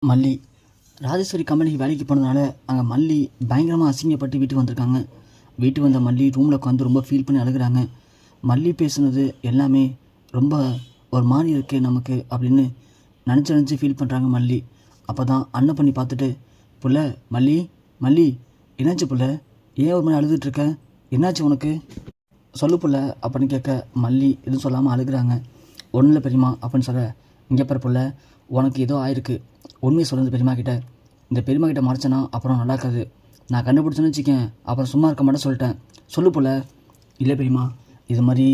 மல்லி ராஜேஸ்வரி கம்பெனிக்கு வேலைக்கு போனதுனால அங்கே மல்லி பயங்கரமாக அசிங்கப்பட்டு வீட்டுக்கு வந்திருக்காங்க. வீட்டுக்கு வந்த மல்லி ரூமில் உட்காந்து ரொம்ப ஃபீல் பண்ணி அழுகுறாங்க. மல்லி பேசுனது எல்லாமே ரொம்ப ஒரு மாதிரி இருக்கே நமக்கு அப்படின்னு நினச்சி ஃபீல் பண்ணுறாங்க மல்லி. அப்போ தான் அண்ணன் பண்ணி பார்த்துட்டு, புள்ள மல்லி மல்லி என்னாச்சு புள்ள, ஏன் ஒரு மாதிரி அழுதுட்ருக்க, என்னாச்சு உனக்கு சொல்லு புள்ள அப்படின்னு கேட்க மல்லி எதுவும் சொல்லாமல் அழுகுறாங்க. ஒன்றும் இல்லை பெரியம்மா அப்படின்னு சொல்ல, இங்கே பாரு புள்ள, உனக்கு ஏதோ ஆயிருக்கு, உண்மையை சொல்லுறது பெரியம்மா கிட்ட. இந்த பெரியம்மா கிட்ட மறைச்சனா அப்புறம் நல்லா இருக்காது. நான் கண்டுபிடிச்சேன்னு வச்சுக்கேன், அப்புறம் சும்மா இருக்க மாட்டேன் சொல்லிட்டேன். சொல்லு போல. இல்லை பெரியம்மா, இது மாதிரி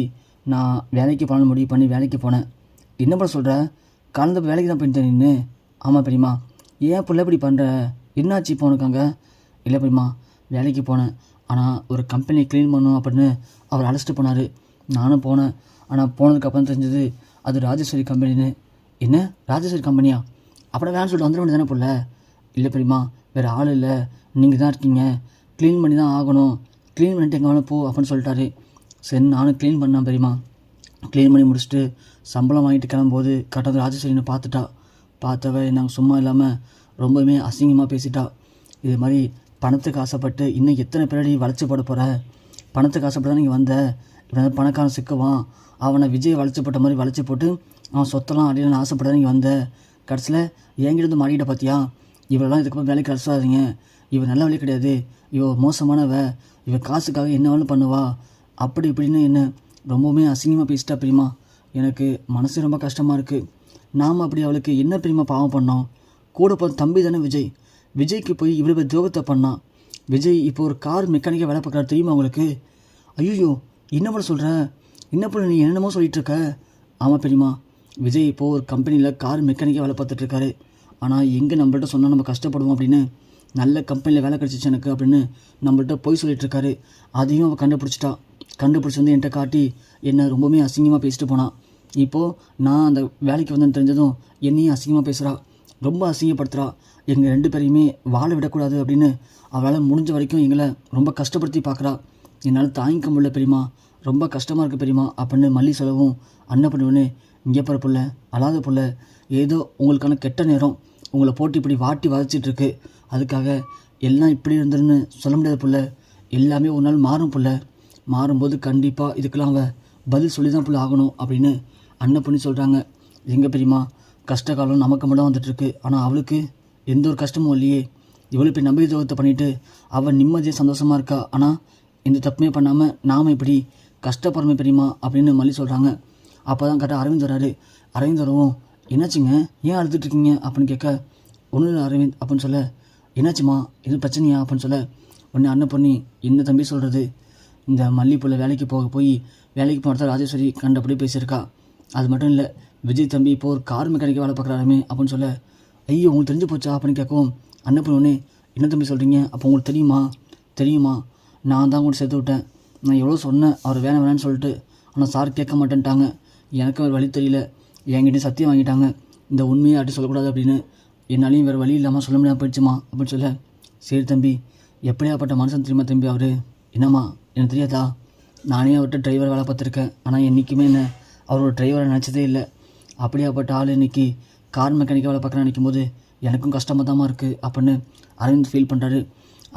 நான் வேலைக்கு போகலான்னு முடிவு பண்ணி வேலைக்கு போனேன். என்ன பண்ண சொல்கிற, கலந்த வேலைக்கு தான் போயிட்டேன் நின்று. ஆமாம் பெரியம்மா. ஏன் பிள்ளை இப்படி பண்ணுற, என்னாச்சு இப்போ உனக்காங்க? இல்லை பெரியம்மா, வேலைக்கு போனேன், ஆனால் ஒரு கம்பெனி க்ளீன் பண்ணணும் அப்படின்னு அவர் அழைச்சிட்டு போனார். நானும் போனேன், ஆனால் போனதுக்கப்புறம் தெரிஞ்சது அது ராஜேஸ்வரி கம்பெனின்னு. என்ன ராஜேஸ்வரி கம்பெனியா? அப்புறம் வேணும்னு சொல்லிட்டு வந்துட வேண்டியதானே புள்ள. இல்லை பெரியம்மா, வேறு ஆள் இல்லை, நீங்கள் தான் இருக்கீங்க, க்ளீன் பண்ணி தான் ஆகணும், க்ளீன் பண்ணிட்டு எங்கே வேணும் போ அப்படின்னு சொல்லிட்டாரு. சரி நானும் க்ளீன் பண்ணேன் பெரியம்மா. க்ளீன் பண்ணி முடிச்சுட்டு சம்பளம் வாங்கிட்டு கிளம்பும்போது கரெக்டாக ராஜேஸ்வரின்னு பார்த்துட்டா. பார்த்தவ நாங்கள் சும்மா இல்லாமல் ரொம்பவுமே அசிங்கமாக பேசிட்டா. இது மாதிரி பணத்துக்கு ஆசைப்பட்டு இன்னும் எத்தனை பேரடி வளைச்சி போட போகிற, பணத்துக்கு ஆசைப்பட்டு தான் நீங்கள் வந்த, இப்போ பணக்காரன் சிக்குவான், அவனை விஜய் வளைச்சி போட்ட மாதிரி வளைச்சி போட்டு அவன் சொத்தெல்லாம் அடையணும்னு ஆசைப்பட்டு தான் நீங்கள் வந்த. கடைசியில் என்கிட்ட மாறிக்கிட்ட பார்த்தியா, இவரெல்லாம் இதுக்கப்புறம் வேலைக்கு கடைசாதீங்க, இவன் நல்ல வேலை கிடையாது, இவ மோசமானவ, இவ காசுக்காக என்ன வேணும் பண்ணுவா, அப்படி இப்படின்னு என்ன ரொம்பவுமே அசிங்கமாக பேசிட்டா பிரியுமா. எனக்கு மனசு ரொம்ப கஷ்டமாக இருக்குது. நாம் அப்படி அவளுக்கு என்ன பிரியுமா பாவம் பண்ணோம். கூட போகிற தம்பி தானே விஜய், விஜய்க்கு போய் இவ்வளோ துரோகத்தை பண்ணான். விஜய் இப்போ ஒரு கார் மெக்கானிக்காக வேலை பார்க்குறாரு தெரியுமா உங்களுக்கு? ஐயோ என்ன பண்ண சொல்கிற, என்ன பண்ண நீ என்னென்னமோ சொல்லிகிட்டு இருக்க? ஆமாம் பெரியம்மா, விஜய் இப்போது ஒரு கம்பெனியில் கார் மெக்கானிக்காக வேலை பார்த்துட்ருக்காரு. ஆனால் எங்கே நம்மள்ட்ட சொன்னால் நம்ம கஷ்டப்படுவோம் அப்படின்னு, நல்ல கம்பெனியில் வேலை கிடச்சிச்சு எனக்கு அப்படின்னு நம்மள்ட்ட போய் சொல்லிகிட்ருக்காரு. அதையும் அவள் கண்டுபிடிச்சி வந்து என்கிட்ட காட்டி என்னை ரொம்பவுமே அசிங்கமாக பேசிட்டு போனான். இப்போது நான் அந்த வேலைக்கு வந்தேன்னு தெரிஞ்சதும் என்னையும் அசிங்கமாக பேசுகிறா, ரொம்ப அசிங்கப்படுத்துகிறா. எங்கள் 2 பேரையுமே வாழ விடக்கூடாது அப்படின்னு அவளால் முடிஞ்ச வரைக்கும் எங்களை ரொம்ப கஷ்டப்படுத்தி பார்க்குறா. என்னால் தாங்கிக்க முடியல பெரியம்மா, ரொம்ப கஷ்டமாக இருக்குது பெரியம்மா அப்படின்னு மல்லி சொல்லவும், அண்ணன் பண்ணுவேன்னு, இங்கே போகிற புள்ள, அழாத புள்ள, ஏதோ உங்களுக்கான கெட்ட நேரம் உங்களை போட்டு இப்படி வாட்டி வதச்சிட்ருக்கு, அதுக்காக எல்லாம் இப்படி இருந்துன்னு சொல்ல முடியாத புள்ள, எல்லாமே ஒரு நாள் மாறும் புள்ள, மாறும்போது கண்டிப்பாக இதுக்கெல்லாம் அவள் பதில் சொல்லி தான் புள்ள ஆகணும் அப்படின்னு அண்ணன் பண்ணி சொல்கிறாங்க. எங்கே பெரியம்மா, கஷ்ட காலம் நமக்கு மட்டும் வந்துட்டுருக்கு, ஆனால் அவளுக்கு எந்த ஒரு கஷ்டமும் இல்லையே. இவ்வளோ போய் நம்பிக்கை துரோகத்தை பண்ணிவிட்டு அவள் நிம்மதியாக சந்தோஷமாக இருக்கா, ஆனால் எந்த தப்புமே பண்ணாமல் நாம் இப்படி கஷ்டப்படுறோமே பெரியம்மா அப்படின்னு மல்லி சொல்கிறாங்க. அப்போ தான் கரெக்டாக அரவிந்த் வராரு. அரவிந்த் வரவும், என்னாச்சுங்க ஏன் அழுதுட்ருக்கீங்க அப்படின்னு கேட்க, ஒன்றும் இல்லை அரவிந்த் அப்படின்னு சொல்ல, என்னாச்சுமா எதுவும் பிரச்சனையா அப்படின்னு சொல்ல, உடனே அண்ணன் பண்ணி, என்ன தம்பி சொல்கிறது, இந்த மல்லிப்பூல வேலைக்கு போய் வேலைக்கு போகிறத ராஜேஸ்வரி கண்டபடி பேசியிருக்கா. அது மட்டும் இல்லை, விஜய் தம்பி இப்போது ஒரு கார் மெக்கானிக்காக வேலை பார்க்குறாருமே அப்படின்னு சொல்ல, ஐயோ உங்களுக்கு தெரிஞ்சு போச்சா அப்படின்னு கேட்கவும், அண்ணன் பண்ணி, என்ன தம்பி சொல்கிறீங்க, அப்போ உங்களுக்கு தெரியுமா, நான் தான் உங்களுக்கு சேர்த்து விட்டேன், நான் எவ்வளோ சொன்னேன் அவர் வேணான்னு சொல்லிட்டு, ஆனால் சார் கேட்க மாட்டேன்ட்டாங்க, எனக்கு வேறு வழி தெரியல, என்கிட்ட சத்தியம் வாங்கிட்டாங்க, இந்த உண்மையை அப்படி சொல்லக்கூடாது அப்படின்னு, என்னாலையும் வேறு வழி இல்லாமல் சொல்ல முடியாமல் போயிடுச்சுமா அப்படின்னு சொல்ல, சரி தம்பி, எப்படியாப்பட்ட மனுஷன் தெரியுமா தம்பி அவர், என்னம்மா எனக்கு தெரியாதா, நானே அவர்கிட்ட டிரைவர் வேலை பார்த்துருக்கேன், ஆனால் என்றைக்குமே என்ன அவரோட டிரைவரை நினச்சதே இல்லை, அப்படியாப்பட்ட ஆள் இன்றைக்கி கார் மெக்கானிக்காக வேலை பார்க்குறேன் நினைக்கும் போது எனக்கும் கஷ்டமாக தான் இருக்குது அப்படின்னு அரவிந்த் ஃபீல் பண்ணுறாரு.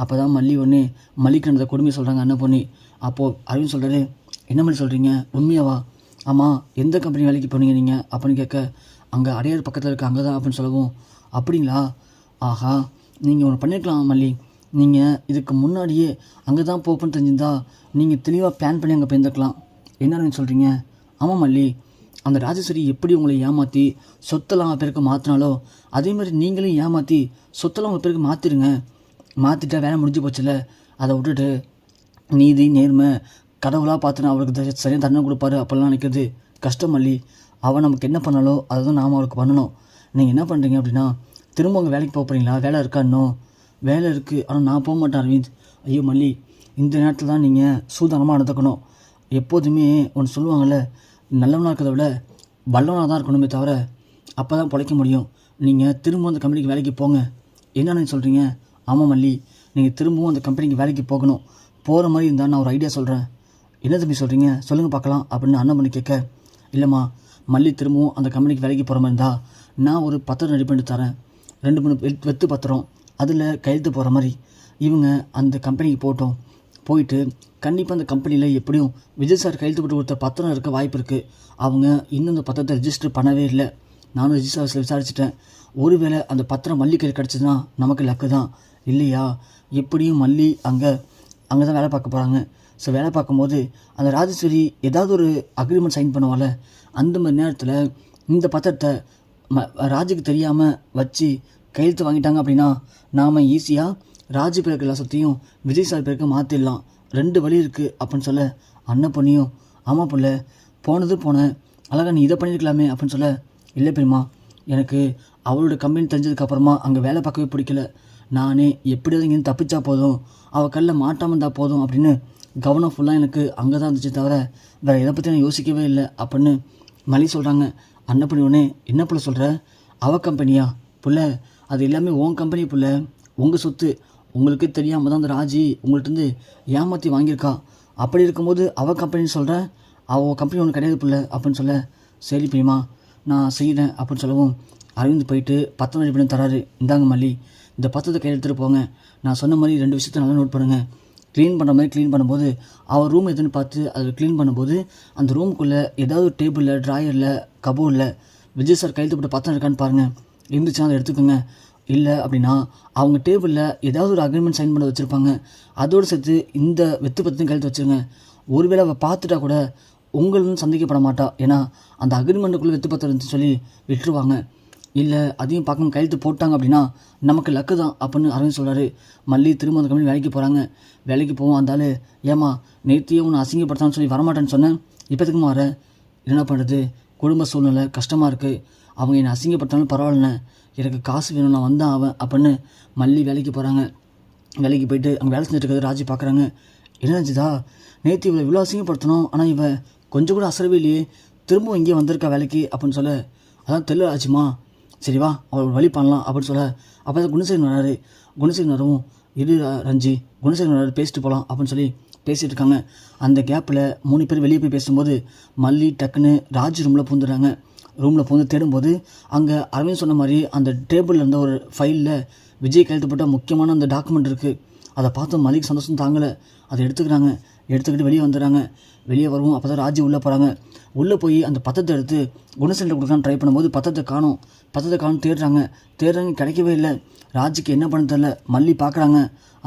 அப்போ தான் மல்லிக்கு நடந்த கொடுமையை சொல்கிறாங்க அண்ணன் பொண்ணு. அப்போது அரவிந்த் சொல்கிறாரு, என்ன மாதிரி சொல்கிறீங்க, உண்மையாவா? ஆமாம், எந்த கம்பெனி வேலைக்கு போனீங்க நீங்கள் அப்படின்னு கேட்க, அங்கே அடையார் பக்கத்தில் இருக்க அங்கே தான் அப்படின்னு சொல்லவும், அப்படிங்களா, ஆஹா நீங்கள் ஒன்று பண்ணியிருக்கலாம் மல்லி, நீங்கள் இதுக்கு முன்னாடியே அங்கே தான் போப்பன்னு தெரிஞ்சிருந்தா நீங்கள் தெளிவாக பிளான் பண்ணி அங்கே போயிருந்துருக்கலாம். என்ன சொல்கிறீங்க? ஆமாம் மல்லி, அந்த ராஜேஸ்வரி எப்படி உங்களை ஏமாற்றி சொத்தெல்லாம் பேருக்கு மாற்றினாலோ அதே மாதிரி நீங்களும் ஏமாற்றி சொத்தெல்லாம் உங்கள் பேருக்கு மாற்றிடுங்க, மாற்றிட்டா வேலை முடிஞ்சு போச்சுல, அதை விட்டுட்டு நீதி நேர்மை கடவுளாக பார்த்துனா அவருக்கு சரியாக தண்டனை கொடுப்பாரு அப்போல்லாம் நினைக்கிறது கஷ்டம் மல்லி. அவன் நமக்கு என்ன பண்ணாலோ அதை தான் நாம் அவருக்கு பண்ணணும். நீங்கள் என்ன பண்ணுறீங்க அப்படின்னா, திரும்ப உங்கள் வேலைக்கு போகிறீங்களா, வேலை இருக்கா? இன்னும் வேலை இருக்குது, ஆனால் நான் போக மாட்டேன் அரவிந்த். ஐயோ மல்லி, இந்த நேரத்தில் தான் நீங்கள் சூதானமாக நடந்துக்கணும். எப்போதுமே ஒன்று சொல்லுவாங்கள்ல, நல்லவனாக இருக்கிறத விட வல்லவனாக தான் இருக்கணுமே தவிர, அப்போ தான் பிழைக்க முடியும். நீங்கள் திரும்ப அந்த கம்பெனிக்கு வேலைக்கு போங்க. என்னென்னு சொல்கிறீங்க? ஆமாம் மல்லி, நீங்கள் திரும்பவும் அந்த கம்பெனிக்கு வேலைக்கு போகணும். போகிற மாதிரி இருந்தால் நான் ஒரு ஐடியா சொல்கிறேன். என்ன தம்பி சொல்கிறீங்க, சொல்லுங்கள் பார்க்கலாம் அப்படின்னு அண்ணன் பண்ணி கேட்க, இல்லைம்மா மல்லி திரும்பவும் அந்த கம்பெனிக்கு வேலைக்கு போகிற மாதிரி இருந்தால் நான் ஒரு பத்திரம் ரெடி பண்ணி தரேன், 2-3 வெத்து பத்திரம் அதில் கையெழுத்து போகிற மாதிரி இவங்க அந்த கம்பெனிக்கு போயிட்டு கண்டிப்பாக அந்த கம்பெனியில் எப்படியும் விஜய் சார் கையெழுத்து போட்டு கொடுத்த பத்திரம் இருக்க வாய்ப்பு இருக்குது. அவங்க இன்னும் அந்த பத்திரத்தை ரெஜிஸ்டர் பண்ணவே இல்லை. நானும் ரெஜிஸ்டர் ஆஃபீஸில் விசாரிச்சிட்டேன். ஒருவேளை அந்த பத்திரம் மல்லி கையில் கிடச்சிதுன்னா நமக்கு லக்கு தான். இல்லையா எப்படியும் மல்லி அங்கே தான் வேலை பார்க்க போகிறாங்க. ஸோ வேலை பார்க்கும்போது அந்த ராஜேஸ்வரி ஏதாவது ஒரு அக்ரிமெண்ட் சைன் பண்ணுவாள். அந்த மாதிரி நேரத்தில் இந்த பத்திரத்தை ராஜுக்கு தெரியாமல் வச்சு கையெழுத்து வாங்கிட்டாங்க அப்படின்னா நாம் ஈஸியாக ராஜு பேருக்கு எல்லாத்தையும் விஜய் சார் பேருக்கு மாற்றிடலாம். 2 வழி இருக்குது அப்படின்னு சொல்ல அண்ணன் பொண்ணியும் ஆமாம் புள்ள போனேன் அழகா நீ இதை பண்ணியிருக்கலாமே அப்படின்னு சொல்ல இல்லை பெரியம்மா எனக்கு அவளோட கம்பெனி தெரிஞ்சதுக்கப்புறமா அங்கே வேலை பார்க்கவே பிடிக்கல. நானே எப்படியாவது இங்கேருந்து தப்பிச்சா போதும் அவள் கல்லில் மாட்டாமல் இருந்தால் போதும் அப்படின்னு கவனம் ஃபுல்லாக எனக்கு அங்கே தான் இருந்துச்சு தவிர வேறு இதை பற்றி நான் யோசிக்கவே இல்லை அப்படின்னு மலி சொல்கிறாங்க. அண்ணன் பண்ணி உடனே என்ன புள்ள சொல்கிற அவள் கம்பெனியா புள்ள அது எல்லாமே உன் கம்பெனி புள்ள உங்கள் சொத்து உங்களுக்கே தெரியாமல் தான் அந்த ராஜி உங்கள்கிட்ட ஏமாற்றி வாங்கியிருக்கா. அப்படி இருக்கும்போது அவள் கம்பெனின்னு சொல்கிறேன் அவள் கம்பெனி ஒன்று கிடையாது புள்ள அப்படின்னு சொல்ல சரி பிரியமா நான் செய்கிறேன் அப்படின்னு சொல்லவும் அரவிந்த் போயிட்டு பத்திரம் ரெடி பண்ணி தராரு. இந்தாங்க மல்லி இந்த பத்திரத்தை கையில் எடுத்துகிட்டு போங்க. நான் சொன்ன மாதிரி 2 விஷயத்த நல்லா நோட் பண்ணுங்கள். க்ளீன் பண்ணுற மாதிரி க்ளீன் பண்ணும்போது அவள் ரூம் எதுன்னு பார்த்து அதில் க்ளீன் பண்ணும்போது அந்த ரூமுக்குள்ளே ஏதாவது டேபிளில் ட்ராயரில் கபோர்டில் விஜய் சார் கையெழுத்து போட்டு பத்திரம் இருக்கான்னு பாருங்கள். இருந்துச்சுன்னா அதை எடுத்துக்கோங்க. இல்லை அப்படின்னா அவங்க டேபிளில் ஏதாவது ஒரு அக்ரிமெண்ட் சைன் பண்ண வச்சுருப்பாங்க. அதோடு சேர்த்து இந்த வெத்து பத்திரம் கையெழுத்து வச்சுருங்க. ஒருவேளை அவள் பார்த்துட்டா கூட உங்களும் சந்தேகப்பட மாட்டா. ஏன்னா அந்த அக்ரிமெண்ட்டுக்குள்ளே வெத்து பத்திரம் இருந்துச்சு சொல்லி விட்டுருவாங்க. இல்லை அதையும் பார்க்கணும் கையெழுத்து போட்டாங்க அப்படின்னா நமக்கு லக்கு தான் அப்படின்னு அரவிந்த் சொல்கிறாரு. மல்லி திரும்ப அந்த கம்பெனி வேலைக்கு போகிறாங்க. வேலைக்கு போவோம் அந்தாள் ஏமா நேற்றையே உன்னை அசிங்கப்படுத்தான்னு சொல்லி வரமாட்டேன்னு சொன்னேன். இப்போதுக்குமா வர என்ன பண்ணுறது குடும்ப சூழ்நிலை கஷ்டமாக இருக்குது. அவங்க என்னை அசிங்கப்படுத்தாலும் பரவாயில்லண்ணே எனக்கு காசு வேணும் நான் வந்தான் அவன் அப்படின்னு மல்லி வேலைக்கு போகிறாங்க. வேலைக்கு போயிட்டு அங்கே வேலை செஞ்சுட்டு இருக்கிறது ராஜி பார்க்குறாங்க. என்ன நினச்சிதா நேற்று இவ்வளோ அசிங்கப்படுத்தணும் ஆனால் இவன் கொஞ்சம் கூட அசரவே இல்லையே திரும்பவும் இங்கே வந்திருக்கா வேலைக்கு அப்படின்னு சொல்ல அதான் தெரியல ஆச்சுமா சரிவா அவள் வழி பண்ணலாம் அப்படின்னு சொல்ல அப்போ தான் குணசேகரன் வராரு. குணசேகரன் வரவும் இரு ரஞ்சி குணசேகரன் வராரு பேசிட்டு போகலாம் அப்படின்னு சொல்லி பேசிகிட்டு இருக்காங்க. அந்த கேப்பில் 3 பேர் வெளியே போய் பேசும்போது மல்லி டக்குன்னு ராஜ் ரூமில் பூந்துடுறாங்க. ரூமில் பூந்து தேடும்போது அங்கே அரவிந்த் சொன்ன மாதிரி அந்த டேபிளில் இருந்த ஒரு ஃபைலில் விஜய் கையெழுத்து போட்ட முக்கியமான அந்த டாக்குமெண்ட் இருக்குது. அதை பார்த்து மல்லிக்கு சந்தோஷம் தாங்கலை. அதை எடுத்துக்கிட்டு வெளியே வந்துடுறாங்க. வெளியே வருவோம் அப்போ தான் ராஜி உள்ளே போகிறாங்க. உள்ளே போய் அந்த பத்திரத்தை எடுத்து குணசேகரன் கொடுக்கலான்னு ட்ரை பண்ணும்போது பத்திரத்தை காணும் தேடுறாங்க கிடைக்கவே இல்லை. ராஜிக்கு என்ன பண்ண தெரில. மல்லி பார்க்குறாங்க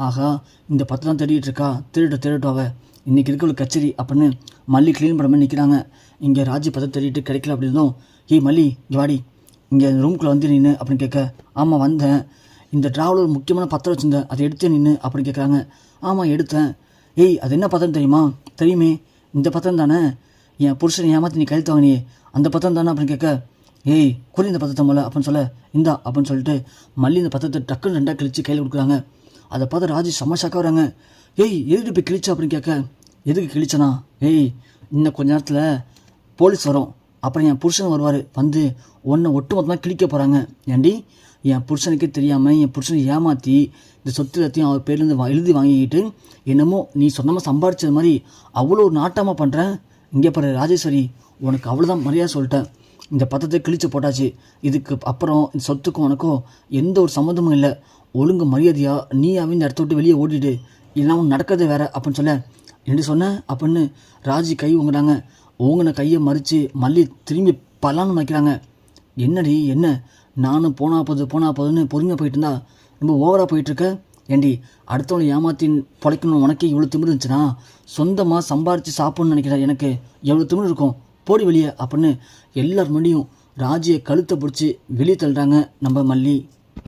ஆஹா இந்த பத்திரம் தேடிட்டு இருக்கா திருடட்டும் அவள் இன்றைக்கி இருக்கிற கச்சேரி அப்படின்னு மல்லி க்ளீன் பண்ண மாதிரி நிற்கிறாங்க. இங்கே ராஜி பத்திரம் தேடிட்டு கிடைக்கல அப்படின்னும் மல்லி இங்கே வாடி இங்கே ரூம்குள்ளே வந்து நின்று அப்படின்னு கேட்க ஆமாம் வந்தேன் இந்த ட்ராவலர் முக்கியமான பத்திரம் வச்சுருந்தேன் அதை எடுத்தேன் நின்று அப்படின்னு கேட்குறாங்க. ஆமாம் எடுத்தேன். அது என்ன பத்திரம் தெரியுமா தெரியுமே இந்த பத்திரம் தானே என் புருஷன் ஏமாற்றி நீ கையெழுத்து வாங்கினியே அந்த பத்திரம் தானே அப்படின்னு கேட்க குறி இந்த பத்திரத்தை மேலே அப்படின்னு சொல்ல இந்தா அப்படின்னு சொல்லிட்டு மல்லி இந்த பத்திரத்தை டக்குன்னு 2 கிழிச்சு கையில் கொடுக்குறாங்க. அதை பார்த்து ராஜி சமஷாக்காக வராங்க. எதுக்கு போய் கிழிச்சா அப்படின்னு கேட்க எதுக்கு கிழிச்சனா இன்னும் கொஞ்ச நேரத்தில் போலீஸ் வரும் அப்புறம் என் புருஷன் வருவார் வந்து ஒன்று ஒட்டு மொத்தமாக கிழிக்க போகிறாங்க. ஏண்டி என் புருஷனுக்கே தெரியாமல் என் புருஷனை ஏமாற்றி இந்த சொத்து எல்லாத்தையும் அவர் பேர்லேருந்து எழுதி வாங்கிக்கிட்டு என்னமோ நீ சொன்னமாக சம்பாதிச்சது மாதிரி அவ்வளோ ஒரு நாட்டமாக பண்ணுறேன். இங்கே பாரு ராஜேஸ்வரி உனக்கு அவ்வளோதான் மரியாதை சொல்லிட்டேன். இந்த பத்திரத்தை கிழிச்சு போட்டாச்சு. இதுக்கு அப்புறம் இந்த சொத்துக்கும் உனக்கும் எந்த ஒரு சம்மந்தமும் இல்லை. ஒழுங்கு மரியாதையாக நீ அவன் இந்த இடத்த விட்டு வெளியே ஓடிடு இல்லைனா ஒன்று நடக்கிறது வேறு அப்படின்னு சொல்ல என்ன சொன்னேன் அப்படின்னு ராஜி கை ஊங்குறாங்க. ஊங்கின கையை மறித்து மல்லி திரும்பி பலான்னு வைக்கிறாங்க. என்னடி என்ன நானும் போனா போதுன்னு பொறுமையாக போயிட்டு இருந்தா ரொம்ப ஓவராக போயிட்டுருக்க. ஏண்டி அடுத்தவனை ஏமாற்றி பொழைக்கணும் உனக்கு இவ்வளோ திமிரு இருந்துச்சுன்னா சொந்தமாக சம்பாரித்து சாப்பிட்ணுன்னு நினைக்கிறேன். எனக்கு எவ்வளோ திமிரு இருக்கும் போடி வெளியே அப்படின்னு எல்லார் முன்னாடியும் ராஜியை கழுத்தை பிடிச்சி வெளியே தள்ளுறாங்க நம்ம மல்லி.